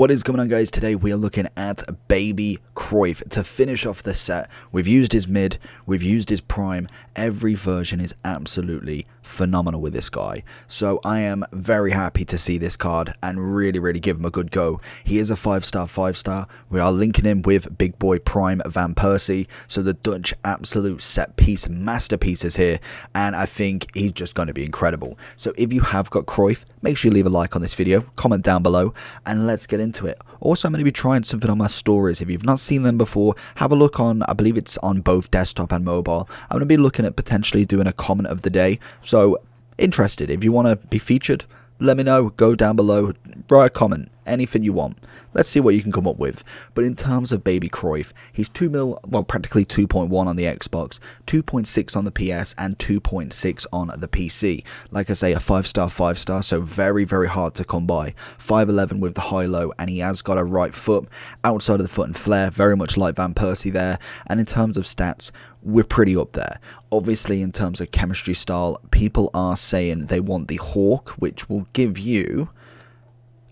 What is going on, guys? Today we are looking at baby Cruyff. To finish off the set, we've used his mid, we've used his prime. Every version is absolutely phenomenal with this guy. So I am very happy to see this card and really give him a good go. He is a 5-star. We are linking him with big boy prime Van Persie. So the Dutch absolute set piece masterpieces here. And I think he's just going to be incredible. So if you have got Cruyff, make sure you leave a like on this video, comment down below, and let's get into it. Also, I'm going to be trying something on my stories. If you've not seen them before, have a look on, I believe it's on both desktop and mobile. I'm going to be looking at potentially doing a comment of the day. So, interested. If you want to be featured, let me know. Go down below, write a comment, anything you want. Let's see what you can come up with. But in terms of baby Cruyff, he's 2 mil, well, practically 2.1 on the Xbox, 2.6 on the PS, and 2.6 on the PC. Like I say, a 5-star, so very hard to come by. 5'11 with the high-low, and he has got a right foot, outside of the foot and flare, very much like Van Persie there. And in terms of stats, we're pretty up there. Obviously, in terms of chemistry style, people are saying they want the Hawk, which will give you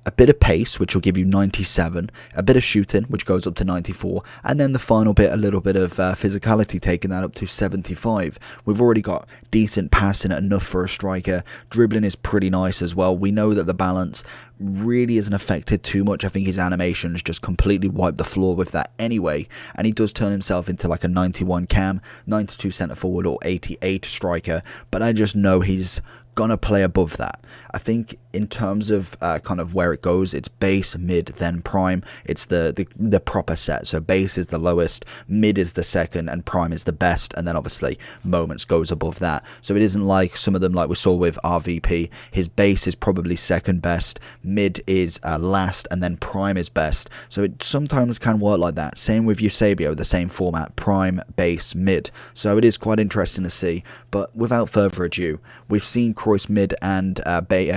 a bit of pace, which will give you 97, a bit of shooting, which goes up to 94, and then the final bit, a little bit of physicality, taking that up to 75. We've already got decent passing, enough for a striker. Dribbling is pretty nice as well. We know that the balance really isn't affected too much. I think his animations just completely wipe the floor with that anyway, and he does turn himself into like a 91 cam, 92 centre forward, or 88 striker, but I just know he's gonna play above that. I think in terms of kind of where it goes, it's base, mid, then prime. It's the proper set. So base is the lowest, mid is the second, and prime is the best, and then obviously moments goes above that. So it isn't like some of them like we saw with RVP. His base is probably second best, mid is last, and then prime is best. So it sometimes can work like that. Same with Eusebio, the same format: prime, base, mid. So it is quite interesting to see. But without further ado, we've seen Cruyff's mid and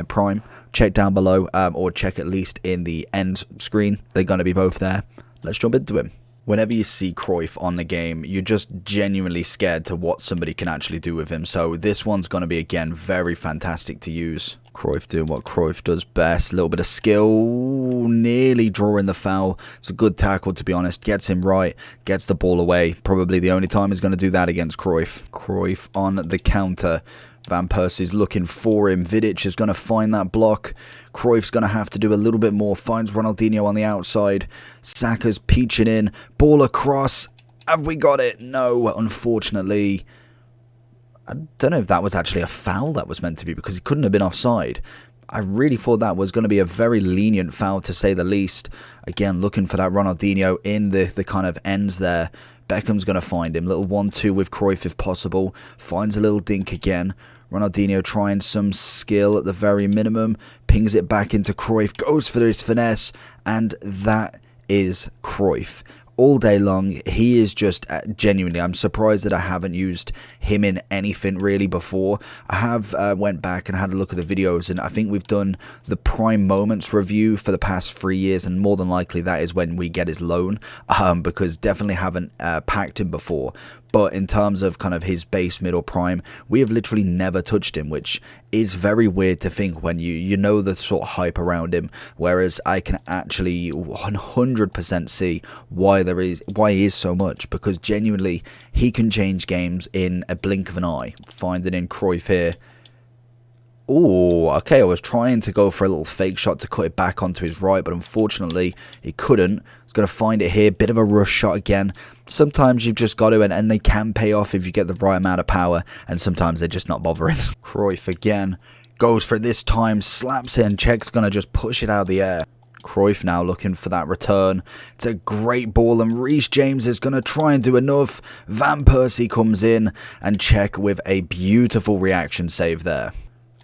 prime. Check down below, or check at least in the end screen. They're going to be both there. Let's jump into him. Whenever you see Cruyff on the game, you're just genuinely scared to what somebody can actually do with him. So this one's going to be, again, very fantastic to use. Cruyff doing what Cruyff does best. A little bit of skill, nearly drawing the foul. It's a good tackle, to be honest. Gets him right, gets the ball away. Probably the only time he's going to do that against Cruyff. Cruyff on the counter. Van Persie's looking for him. Vidic is going to find that block. Cruyff's going to have to do a little bit more. Finds Ronaldinho on the outside. Saka's peaching in. Ball across. Have we got it? No, unfortunately. I don't know if that was actually a foul that was meant to be, because he couldn't have been offside. I really thought that was going to be a very lenient foul, to say the least. Again, looking for that Ronaldinho in the kind of ends there. Beckham's going to find him. Little 1-2 with Cruyff if possible. Finds a little dink again. Ronaldinho trying some skill at the very minimum. Pings it back into Cruyff. Goes for his finesse. And that is Cruyff. All day long, he is just genuinely, I'm surprised that I haven't used him in anything really before. I have went back and had a look at the videos, and I think we've done the prime moments review for the past 3 years, and more than likely that is when we get his loan, because definitely haven't packed him before. But in terms of kind of his base, middle, prime, we have literally never touched him, which is very weird to think when you know the sort of hype around him. Whereas I can actually 100% see why he is so much, because genuinely he can change games in a blink of an eye. Finding in Cruyff here. Oh, okay, I was trying to go for a little fake shot to cut it back onto his right, but unfortunately he couldn't. He's going to find it here. Bit of a rush shot again. Sometimes you've just got to, and they can pay off if you get the right amount of power, and sometimes they're just not bothering. Cruyff again. Goes for it this time. Slaps it, and Czech's going to just push it out of the air. Cruyff now looking for that return. It's a great ball, and Reece James is going to try and do enough. Van Persie comes in, and Czech with a beautiful reaction save there.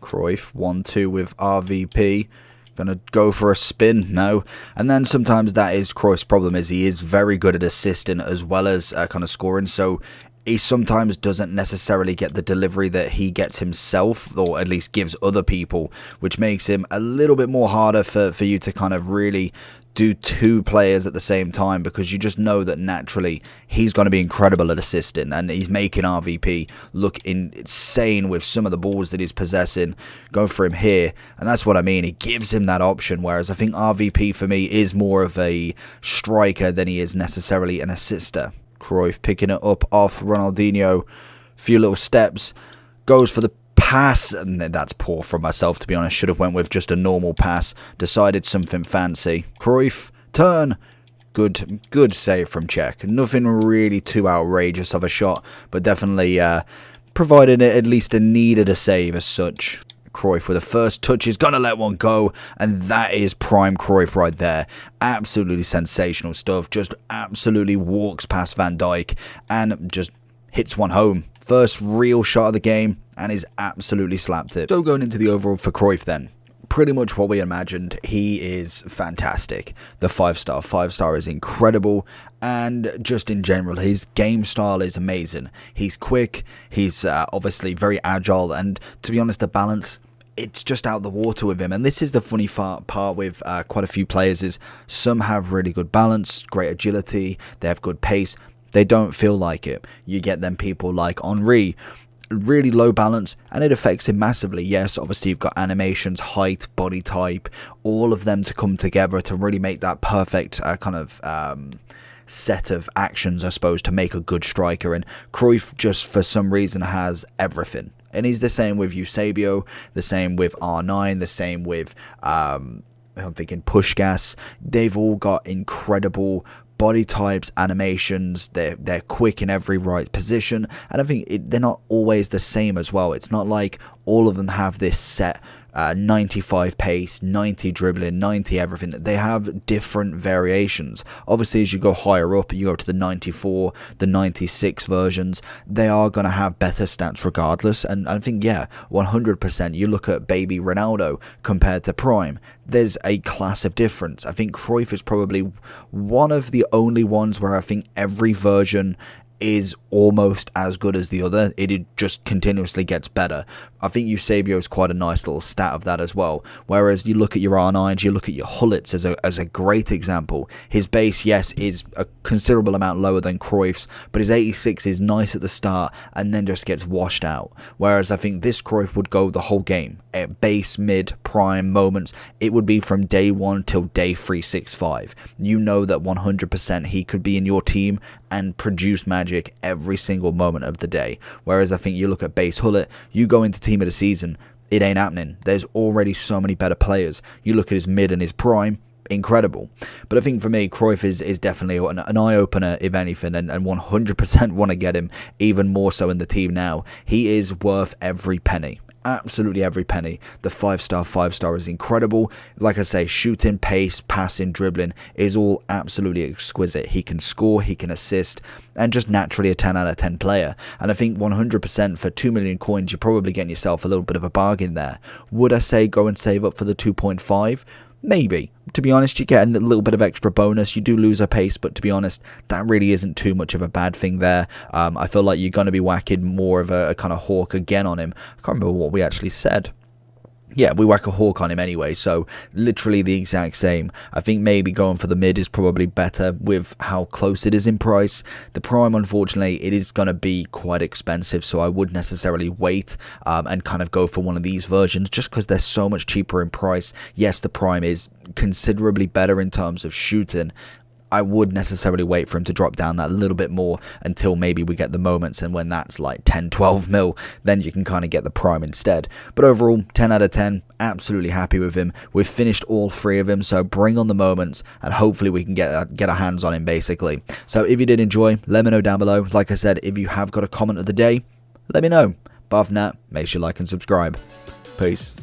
Cruyff 1-2 with RVP. Gonna go for a spin, no. And then sometimes that is Cruyff's problem, is he is very good at assisting as well as kind of scoring. So he sometimes doesn't necessarily get the delivery that he gets himself, or at least gives other people, which makes him a little bit more harder for you to kind of really do two players at the same time, because you just know that naturally he's going to be incredible at assisting, and he's making RVP look insane with some of the balls that he's possessing. Go for him here, and that's what I mean. He gives him that option, whereas I think RVP for me is more of a striker than he is necessarily an assister. Cruyff picking it up off Ronaldinho, few little steps, goes for the pass, and that's poor from myself, to be honest. Should have went with just a normal pass, decided something fancy. Cruyff, turn, good save from Czech. Nothing really too outrageous of a shot, but definitely provided it at least a needed a save as such. Cruyff with the first touch is going to let one go, and that is prime Cruyff right there. Absolutely sensational stuff, just absolutely walks past Van Dijk and just hits one home. First real shot of the game, and he's absolutely slapped it. So going into the overall for Cruyff then, pretty much what we imagined. He is fantastic. The 5-star. 5-star is incredible, and just in general, his game style is amazing. He's quick, he's obviously very agile, and to be honest, the balance, it's just out the water with him. And this is the funny part with quite a few players, is some have really good balance, great agility, they have good pace. They don't feel like it. You get them people like Henry, really low balance, and it affects him massively. Yes, obviously you've got animations, height, body type, all of them to come together to really make that perfect kind of set of actions, I suppose, to make a good striker. And Cruyff just for some reason has everything. And he's the same with Eusebio, the same with R9, the same with I'm thinking Pushkas. They've all got incredible body types, animations, they're quick in every right position, and I think they're not always the same as well. It's not like all of them have this set 95 pace, 90 dribbling, 90 everything. They have different variations. Obviously, as you go higher up, you go to the 94, the 96 versions, they are going to have better stats regardless. And I think, yeah, 100%, you look at baby Ronaldo compared to Prime, there's a class of difference. I think Cruyff is probably one of the only ones where I think every version is almost as good as the other. It just continuously gets better. I think Eusebio is quite a nice little stat of that as well. Whereas you look at your R9s, you look at your Hullets as a great example. His base, yes, is a considerable amount lower than Cruyff's, but his 86 is nice at the start and then just gets washed out. Whereas I think this Cruyff would go the whole game. At base, mid, prime moments, it would be from day 1 till day 365. You know that 100% he could be in your team and produce magic every single moment of the day. Whereas I think you look at base Hullet, you go into team of the season, it ain't happening. There's already so many better players. You look at his mid and his prime, incredible. But I think for me, Cruyff is definitely an eye-opener, if anything, and 100% want to get him even more so in the team now. He is worth every penny. Absolutely every penny. The 5-star is incredible. Like I say, shooting, pace, passing, dribbling is all absolutely exquisite. He can score, he can assist, and just naturally a 10 out of 10 player. And I think 100% for 2 million coins, you're probably getting yourself a little bit of a bargain there. Would I say go and save up for the 2.5? Maybe. To be honest, you get a little bit of extra bonus. You do lose a pace, but to be honest, that really isn't too much of a bad thing there. I feel like you're going to be whacking more of a kind of hawk again on him. I can't remember what we actually said. Yeah, we whack a hawk on him anyway, so literally the exact same. I think maybe going for the mid is probably better with how close it is in price. The prime, unfortunately, it is going to be quite expensive, so I would necessarily wait and kind of go for one of these versions just because they're so much cheaper in price. Yes, the prime is considerably better in terms of shooting. I would necessarily wait for him to drop down that little bit more until maybe we get the moments, and when that's like 10-12 mil, then you can kind of get the prime instead. But overall, 10 out of 10, absolutely happy with him. We've finished all 3 of him, so bring on the moments, and hopefully we can get our hands on him, basically. So if you did enjoy, let me know down below. Like I said, if you have got a comment of the day, let me know. But other than that, make sure you like and subscribe. Peace.